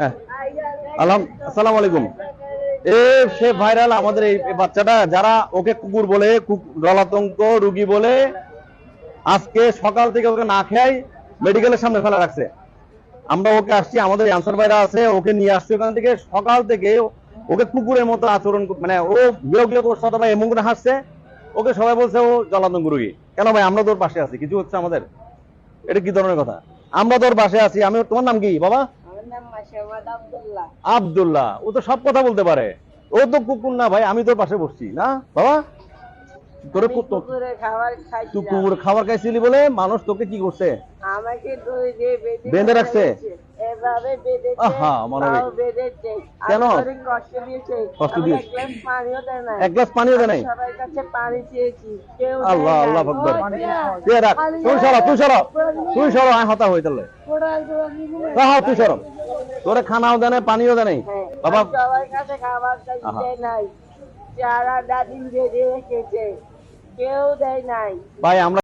হ্যাঁ, আসসালামু আলাইকুম। সে ভাইরাল আমাদের এই বাচ্চাটা, যারা ওকে কুকুর বলে, জলাতঙ্ক রুগী বলে, আজকে সকাল থেকে ওকে না খেয়াই মেডিকেলের সামনে ফেলা রাখছে। আমরা ওকে আসছি, আমাদের আনসার ভাইরা আছে, ওকে নিয়ে আসছি ওখান থেকে। সকাল থেকে ওকে কুকুরের মতো আচরণ, মানে ও বিরক্ত করছে অথবা এমন করে হাসছে। ওকে সবাই বলছে ও জলাতঙ্ক রুগী। কেন ভাই, আমরা তোর পাশে আছি, কিছু হচ্ছে আমাদের? এটা কি ধরনের কথা? আমরা তোর পাশে আছি। আমি, তোমার নাম কি বাবা? আব্দুল্লাহ। ও তো সব কথা বলতে পারে। ও তো কুকুর না ভাই, আমি তোর পাশে বসছি না বাবা। তোরে তুই কুকুর খাবার খাইছিলি বলে মানুষ তোকে কি করছে? আমাকে দই দিয়ে বেঁধে রাখছে। এভাবে বেঁধেছে, আহা মানবিক। বেঁধেছে, কেন কষ্ট দিয়েছে। কষ্ট দিয়েছে? এক গ্লাস পানিও দেয় না। এক গ্লাস পানিও দেয় নাই? সবার কাছে পানি চেয়েছি, কেউ আল্লাহ আল্লাহ আকবার। তুই রাখ, তুই সরো, তুই সরো, তুই সরো। আমি হতা হই তাহলে। হ্যাঁ, তুই সরো। তোরে খানাও দেয় নাই, পানিও দেয় নাই বাবা। সবার কাছে খাবার দেয় নাই, যারা দাদিন বেঁধে রেখেছে কেউ দেয় নাই ভাই আমরা